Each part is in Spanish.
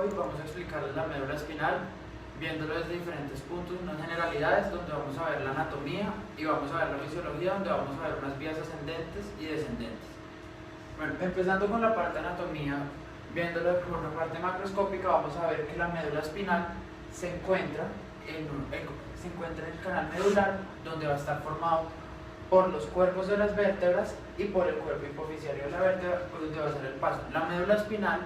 Hoy vamos a explicarles la médula espinal, viéndolo desde diferentes puntos, unas generalidades donde vamos a ver la anatomía y vamos a ver la fisiología, donde vamos a ver unas vías ascendentes y descendentes. Bueno, empezando con la parte de anatomía, viéndolo por una parte macroscópica, vamos a ver que la médula espinal se encuentra en el canal medular, donde va a estar formado por los cuerpos de las vértebras y por el cuerpo hipoficiario de la vértebra, por donde va a ser el paso. La médula espinal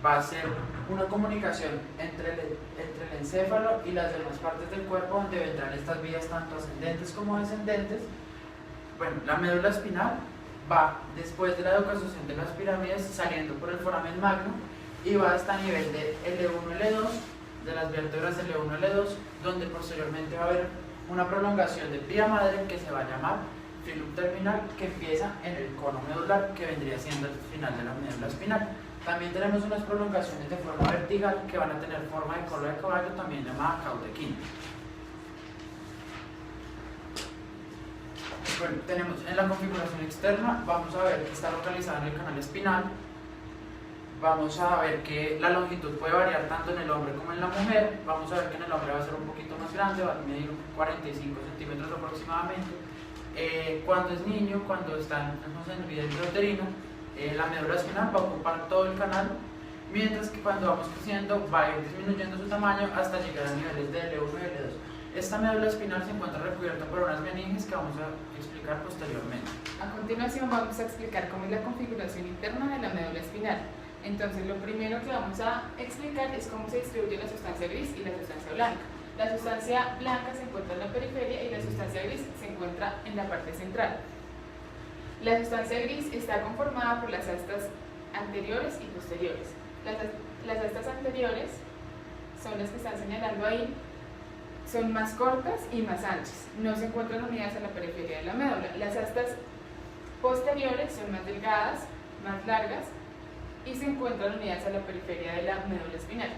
va a ser una comunicación entre el encéfalo y las demás partes del cuerpo, donde vendrán estas vías tanto ascendentes como descendentes. Bueno, la médula espinal va después de la decusación de las pirámides saliendo por el foramen magno y va hasta el nivel de L1, L2, de las vértebras L1, L2, donde posteriormente va a haber una prolongación de vía madre que se va a llamar filum terminal, que empieza en el cono medular, que vendría siendo el final de la médula espinal. También tenemos unas prolongaciones de forma vertical que van a tener forma de cola de caballo, también llamada caudequina. Bueno, tenemos en la configuración externa, vamos a ver que está localizada en el canal espinal. Vamos a ver que la longitud puede variar tanto en el hombre como en la mujer. Vamos a ver que en el hombre va a ser un poquito más grande, va a medir 45 centímetros aproximadamente. Cuando es niño, cuando está en el vientre uterino, la médula espinal va a ocupar todo el canal, mientras que cuando vamos creciendo va a ir disminuyendo su tamaño hasta llegar a niveles de L1 y L2. Esta médula espinal se encuentra recubierta por unas meninges que vamos a explicar posteriormente. A continuación vamos a explicar cómo es la configuración interna de la médula espinal. Entonces, lo primero que vamos a explicar es cómo se distribuye la sustancia gris y la sustancia blanca. La sustancia blanca se encuentra en la periferia y la sustancia gris se encuentra en la parte central. La sustancia gris está conformada por las astas anteriores y posteriores. Las astas anteriores son las que están señalando ahí, son más cortas y más anchas, no se encuentran unidas a la periferia de la médula. Las astas posteriores son más delgadas, más largas y se encuentran unidas a la periferia de la médula espinal.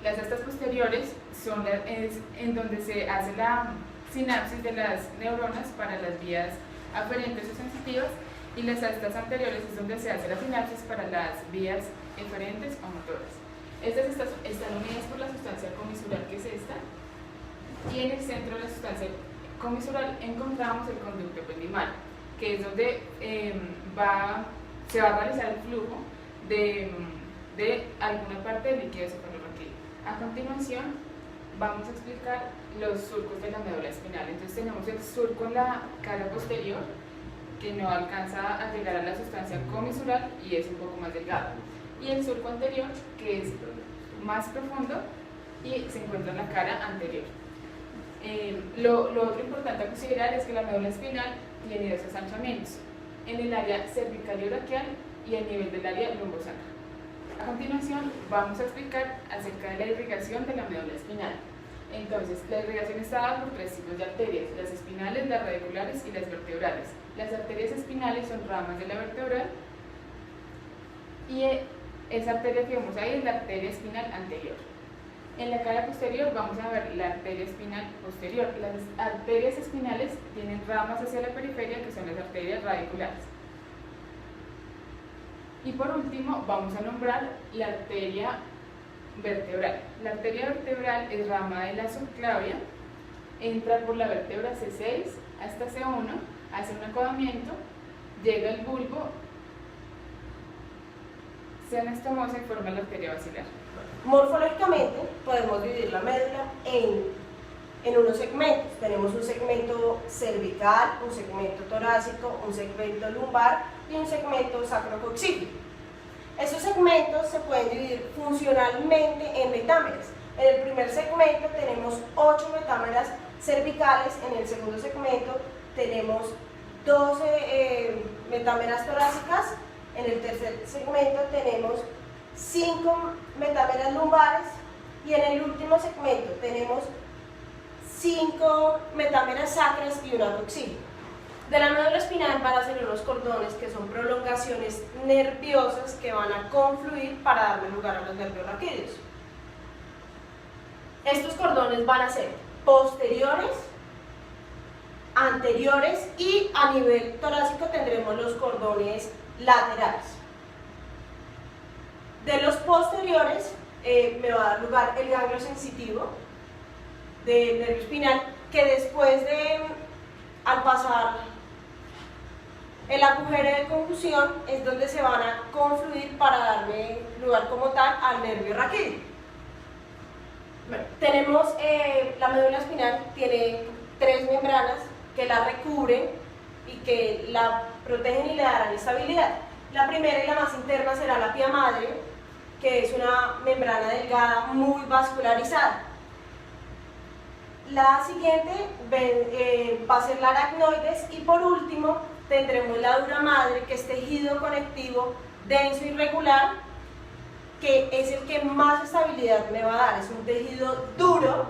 Las astas posteriores son en donde se hace la sinapsis de las neuronas para las vías aferentes o sensitivas, y las astas anteriores es donde se hace la sinapsis para las vías eferentes o motoras. Estas están unidas por la sustancia comisural, que es esta, y en el centro de la sustancia comisural encontramos el conducto ependimal, que es donde se va a realizar el flujo de alguna parte del líquido cefalorraquídeo. A continuación vamos a explicar los surcos de la médula espinal. Entonces tenemos el surco en la cara posterior, que no alcanza a llegar a la sustancia comisural y es un poco más delgado, y el surco anterior, que es más profundo y se encuentra en la cara anterior. Lo otro importante a considerar es que la médula espinal tiene dos ensanchamientos, en el área cervical y braquial y a nivel del área lumbosacra. A continuación vamos a explicar acerca de la irrigación de la médula espinal. Entonces, la irrigación está dada por tres tipos de arterias: las espinales, las radiculares y las vertebrales. Las arterias espinales son ramas de la vertebral y esa arteria que vemos ahí es la arteria espinal anterior. En la cara posterior vamos a ver la arteria espinal posterior. Las arterias espinales tienen ramas hacia la periferia, que son las arterias radiculares. Y por último vamos a nombrar la arteria vertebral. La arteria vertebral es rama de la subclavia, entra por la vértebra C6 hasta C1, hace un acodamiento, llega al bulbo, se anastomosa y forma la arteria basilar. Morfológicamente podemos dividir la médula en unos segmentos. Tenemos un segmento cervical, un segmento torácico, un segmento lumbar y un segmento sacrococcígeo. Esos segmentos se pueden dividir funcionalmente en metámeras. En el primer segmento tenemos 8 metámeras cervicales, en el segundo segmento tenemos 12 metámeras torácicas, en el tercer segmento tenemos 5 metámeras lumbares y en el último segmento tenemos 5 metámeras sacras y una coccígea. De la médula espinal van a salir unos cordones que son prolongaciones nerviosas que van a confluir para darle lugar a los nervios raquídeos. Estos cordones van a ser posteriores, anteriores y a nivel torácico tendremos los cordones laterales. De los posteriores me va a dar lugar el ganglio sensitivo del nervio espinal, que después de, al pasar el agujero de confusión, es donde se van a confluir para darme lugar como tal al nervio raquídeo. Bueno, tenemos la médula espinal, tiene 3 membranas que la recubren y que la protegen y le darán estabilidad. La primera y la más interna será la pía madre, que es una membrana delgada muy vascularizada. La siguiente va a ser la aracnoides, y por último tendremos la dura madre, que es tejido conectivo denso y regular, que es el que más estabilidad me va a dar. Es un tejido duro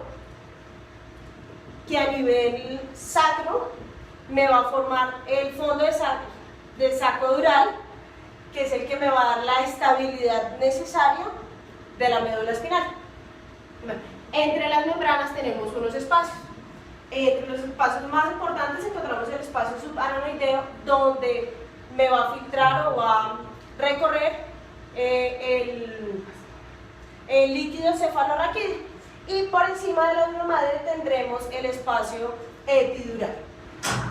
que a nivel sacro me va a formar el fondo del sacro dural, que es el que me va a dar la estabilidad necesaria de la médula espinal. Bueno, entre las membranas tenemos unos espacios. Entre los espacios más importantes encontramos el espacio subaranoideo, donde me va a filtrar o va a recorrer el líquido cefalorraquídeo, y por encima de la dura madre tendremos el espacio epidural.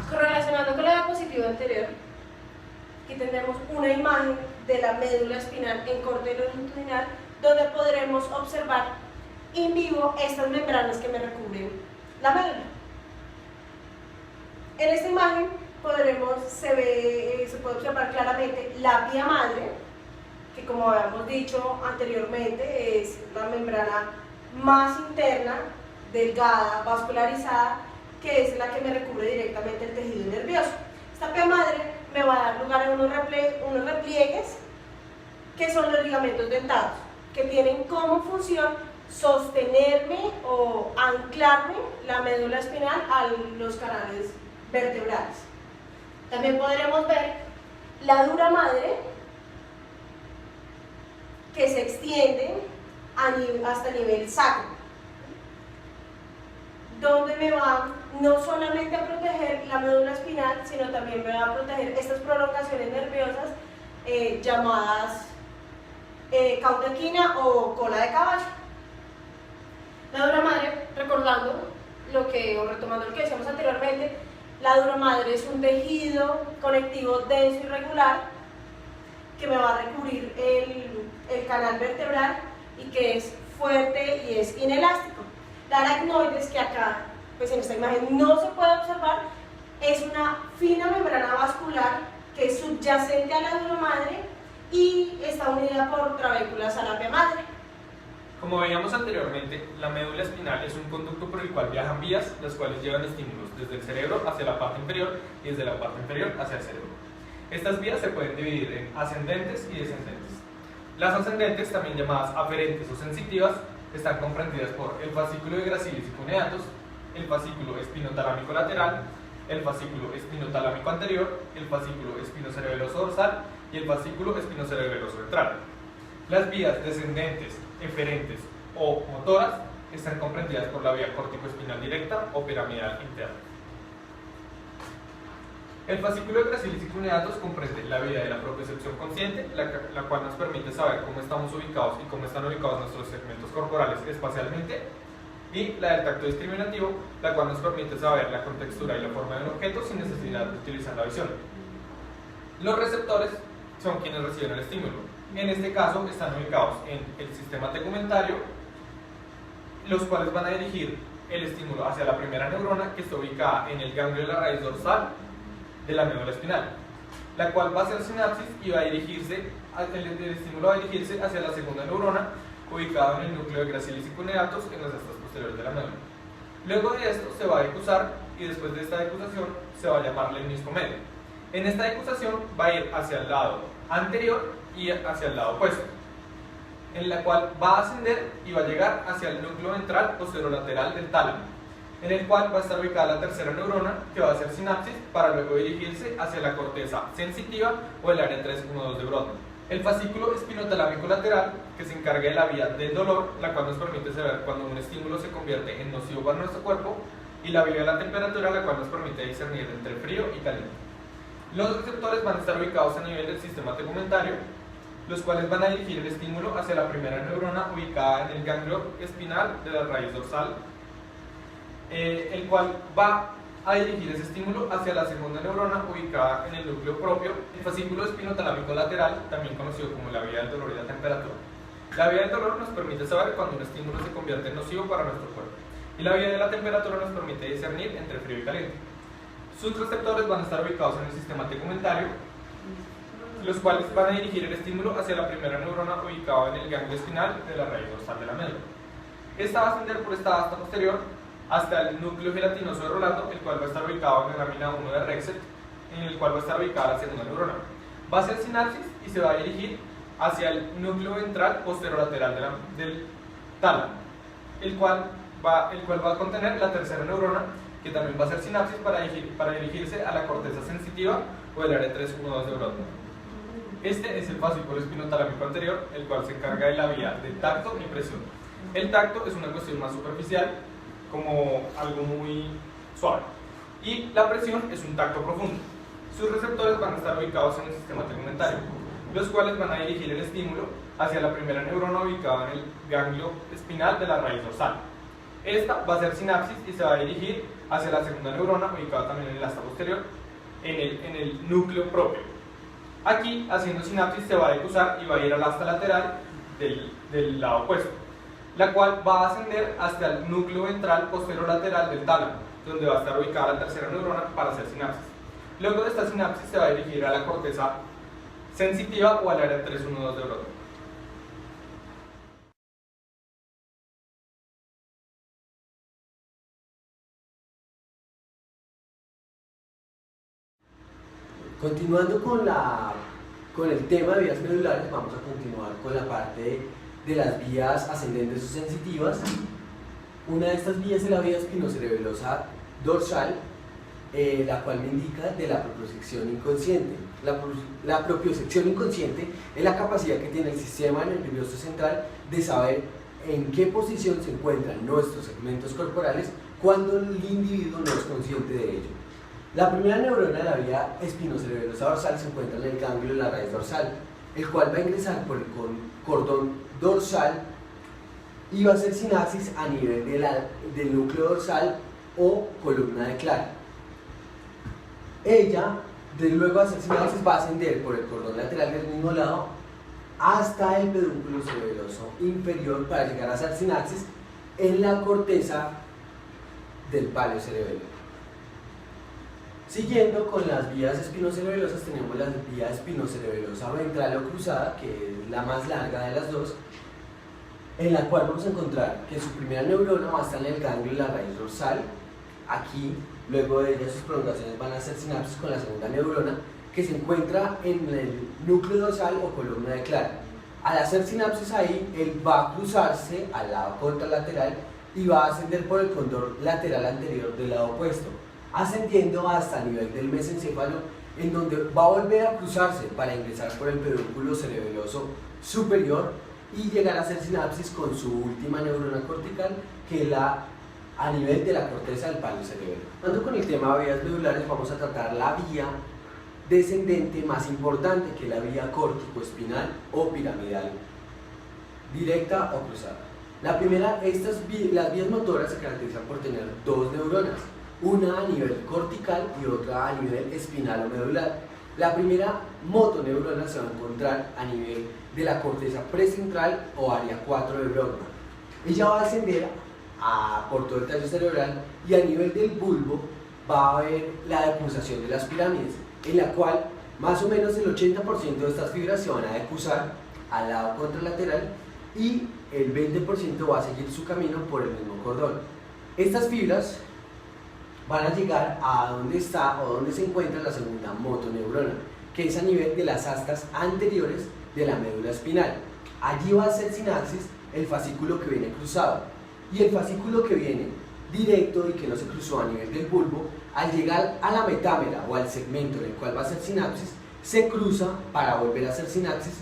Correlacionando con la diapositiva anterior, aquí tendremos una imagen de la médula espinal en corte longitudinal, donde podremos observar in vivo estas membranas que me recubren la médula. En esta imagen se puede observar claramente la pía madre, que como habíamos dicho anteriormente es la membrana más interna, delgada, vascularizada, que es la que me recubre directamente el tejido nervioso. Esta pía madre me va a dar lugar a unos repliegues, que son los ligamentos dentados, que tienen como función sostenerme o anclarme la médula espinal a los canales vertebrales. También podremos ver la dura madre, que se extiende hasta nivel sacro, donde me va no solamente a proteger la médula espinal, sino también me va a proteger estas prolongaciones nerviosas llamadas cautequina o cola de caballo. La dura madre, retomando lo que decíamos anteriormente, la dura madre es un tejido conectivo denso y regular que me va a recubrir el canal vertebral y que es fuerte y es inelástico. La aracnoides, que acá pues en esta imagen no se puede observar, es una fina membrana vascular que es subyacente a la dura madre y está unida por trabéculas a la pía madre. Como veíamos anteriormente, la médula espinal es un conducto por el cual viajan vías, las cuales llevan estímulos desde el cerebro hacia la parte inferior y desde la parte inferior hacia el cerebro. Estas vías se pueden dividir en ascendentes y descendentes. Las ascendentes, también llamadas aferentes o sensitivas, están comprendidas por el fascículo de gracilis y cuneatus, el fascículo espinotalámico lateral, el fascículo espinotalámico anterior, el fascículo espinocerebeloso dorsal y el fascículo espinocerebeloso ventral. Las vías descendentes, eferentes o motoras están comprendidas por la vía córtico-espinal directa o piramidal interna. El fascículo de gracilis y cuneatus comprende la vía de la propiocepción consciente, la cual nos permite saber cómo estamos ubicados y cómo están ubicados nuestros segmentos corporales espacialmente, y la del tacto discriminativo, la cual nos permite saber la contextura y la forma de un objeto sin necesidad de utilizar la visión. Los receptores son quienes reciben el estímulo. En este caso están ubicados en el sistema tegumentario, los cuales van a dirigir el estímulo hacia la primera neurona, que está ubicada en el ganglio de la raíz dorsal de la médula espinal, la cual va a hacer sinapsis y va a dirigirse, el estímulo va a dirigirse hacia la segunda neurona, ubicada en el núcleo de gracilis y cuneatus, en las astas posteriores de la médula. Luego de esto se va a decusar, y después de esta decusación se va a llamar lemnisco medio. En esta decusación va a ir hacia el lado anterior y hacia el lado opuesto, en la cual va a ascender y va a llegar hacia el núcleo ventral posterolateral del tálamo, en el cual va a estar ubicada la tercera neurona, que va a hacer sinapsis para luego dirigirse hacia la corteza sensitiva o el área 3.1.2 de Brodmann. El fascículo espinotalámico lateral, que se encarga de la vía del dolor, la cual nos permite saber cuando un estímulo se convierte en nocivo para nuestro cuerpo, y la vía de la temperatura, la cual nos permite discernir entre frío y caliente. Los receptores van a estar ubicados a nivel del sistema tegumentario, los cuales van a dirigir el estímulo hacia la primera neurona ubicada en el ganglio espinal de la raíz dorsal, el cual va a dirigir ese estímulo hacia la segunda neurona ubicada en el núcleo propio, el fascículo espinotalámico lateral, también conocido como la vía del dolor y la temperatura. La vía del dolor nos permite saber cuando un estímulo se convierte en nocivo para nuestro cuerpo, y la vía de la temperatura nos permite discernir entre frío y caliente. Sus receptores van a estar ubicados en el sistema tegumentario, los cuales van a dirigir el estímulo hacia la primera neurona ubicada en el ganglio espinal de la raíz dorsal de la médula. Esta va a ascender por esta asta posterior hasta el núcleo gelatinoso de Rolando, el cual va a estar ubicado en la lámina 1 de Rexet, en el cual va a estar ubicada la segunda neurona. Va a hacer sinapsis y se va a dirigir hacia el núcleo ventral posterolateral del tálamo, el cual va a contener la tercera neurona, que también va a hacer sinapsis para dirigirse a la corteza sensitiva o el área 312 de Brodmann. Este es el fascículo espinotalámico anterior, el cual se encarga de la vía de tacto y presión. El tacto es una cuestión más superficial, como algo muy suave, y la presión es un tacto profundo. Sus receptores van a estar ubicados en el sistema tegumentario, los cuales van a dirigir el estímulo hacia la primera neurona ubicada en el ganglio espinal de la raíz dorsal. Esta va a hacer sinapsis y se va a dirigir hacia la segunda neurona ubicada también en el asta posterior, en el núcleo propio. Aquí, haciendo sinapsis, se va a decusar y va a ir al asta lateral del lado opuesto, la cual va a ascender hasta el núcleo ventral posterolateral del tálamo, donde va a estar ubicada la tercera neurona para hacer sinapsis. Luego de esta sinapsis se va a dirigir a la corteza sensitiva o al área 312 de Brodmann. Continuando con el tema de vías medulares, vamos a continuar con la parte de las vías ascendentes o sensitivas. Una de estas vías es la vía espinocerebelosa dorsal, la cual me indica de la propiocepción inconsciente. La propiocepción inconsciente es la capacidad que tiene el sistema nervioso central de saber en qué posición se encuentran nuestros segmentos corporales cuando el individuo no es consciente de ello. La primera neurona de la vía espinocerebelosa dorsal se encuentra en el ganglio de la raíz dorsal, el cual va a ingresar por el cordón dorsal y va a hacer sinapsis a nivel del núcleo dorsal o columna de Clark. Ella, luego de hacer sinapsis, va a ascender por el cordón lateral del mismo lado hasta el pedúnculo cerebeloso inferior para llegar a hacer sinapsis en la corteza del palio cerebelo. Siguiendo con las vías espinocerebelosas, tenemos la vía espinocerebelosa ventral o cruzada, que es la más larga de las dos, en la cual vamos a encontrar que su primera neurona va a estar en el ganglio de la raíz dorsal. Aquí, luego de ellas, sus prolongaciones van a hacer sinapsis con la segunda neurona, que se encuentra en el núcleo dorsal o columna de Clark. Al hacer sinapsis ahí, él va a cruzarse al lado contralateral y va a ascender por el cóndor lateral anterior del lado opuesto, ascendiendo hasta el nivel del mesencéfalo, en donde va a volver a cruzarse para ingresar por el pedúnculo cerebeloso superior y llegar a hacer sinapsis con su última neurona cortical, que es a nivel de la corteza del palio cerebelo. Hablando con el tema de vías medulares, vamos a tratar la vía descendente más importante, que es la vía córtico-espinal o piramidal, directa o cruzada. La primera, las vías motoras se caracterizan por tener dos neuronas, una a nivel cortical y otra a nivel espinal o medular. La primera motoneurona se va a encontrar a nivel de la corteza precentral o área 4 de Brodmann. Ella va a ascender por todo el tallo cerebral y a nivel del bulbo va a haber la decussación de las pirámides, en la cual más o menos el 80% de estas fibras se van a decusar al lado contralateral y el 20% va a seguir su camino por el mismo cordón. Estas fibras van a llegar a donde está o donde se encuentra la segunda motoneurona, que es a nivel de las astas anteriores de la médula espinal. Allí va a hacer sinapsis el fascículo que viene cruzado, y el fascículo que viene directo y que no se cruzó a nivel del bulbo, al llegar a la metámera o al segmento en el cual va a hacer sinapsis, se cruza para volver a hacer sinapsis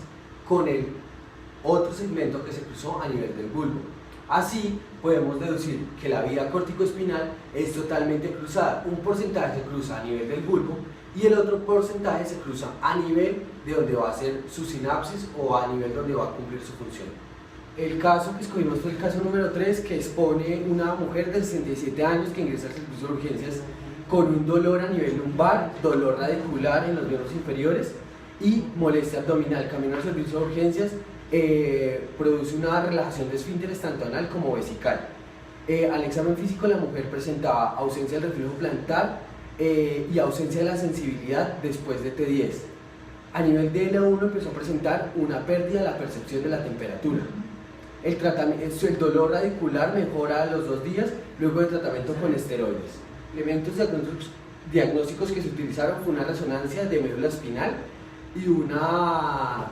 con el otro segmento que se cruzó a nivel del bulbo. Así podemos deducir que la vía corticoespinal es totalmente cruzada. Un porcentaje se cruza a nivel del bulbo y el otro porcentaje se cruza a nivel de donde va a ser su sinapsis o a nivel donde va a cumplir su función. El caso que escogimos fue el caso número 3, que expone una mujer de 67 años que ingresa al servicio de urgencias con un dolor a nivel lumbar, dolor radicular en los miembros inferiores y molestia abdominal. Camino al servicio de urgencias, produce una relajación de esfínteres tanto anal como vesical. Al examen físico la mujer presentaba ausencia del reflejo plantar y ausencia de la sensibilidad después de T10. A nivel de L1 empezó a presentar una pérdida de la percepción de la temperatura. El dolor radicular mejora a los 2 días luego de tratamiento con esteroides. Elementos diagnósticos que se utilizaron fue una resonancia de médula espinal y una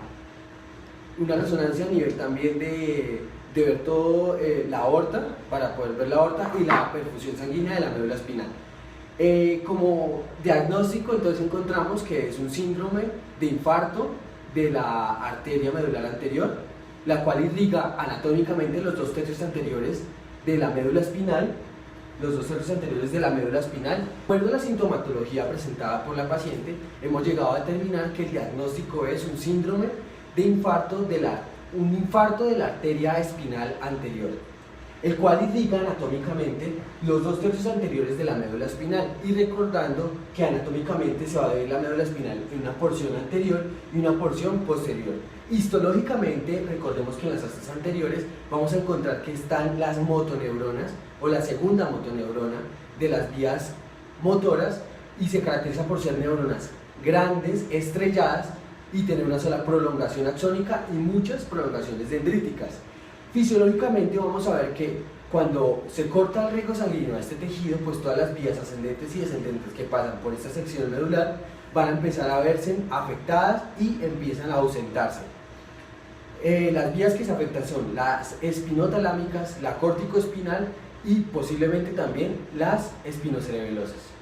resonancia a nivel también de ver todo la aorta, para poder ver la aorta y la perfusión sanguínea de la médula espinal. Como diagnóstico entonces encontramos que es un síndrome de infarto de la arteria medular anterior, la cual irriga anatómicamente los 2 tercios anteriores de la médula espinal, De acuerdo a la sintomatología presentada por la paciente, hemos llegado a determinar que el diagnóstico es un síndrome de infarto de la arteria espinal anterior, el cual irriga anatómicamente los 2 tercios anteriores de la médula espinal, y recordando que anatómicamente se va a dividir la médula espinal en una porción anterior y una porción posterior. Histológicamente, recordemos que en las astas anteriores vamos a encontrar que están las motoneuronas o la segunda motoneurona de las vías motoras, y se caracteriza por ser neuronas grandes, estrelladas y tener una sola prolongación axónica y muchas prolongaciones dendríticas. Fisiológicamente vamos a ver que cuando se corta el riego sanguíneo a este tejido, pues todas las vías ascendentes y descendentes que pasan por esta sección medular van a empezar a verse afectadas y empiezan a ausentarse. Las vías que se afectan son las espinotalámicas, la corticoespinal y posiblemente también las espinocerebelosas.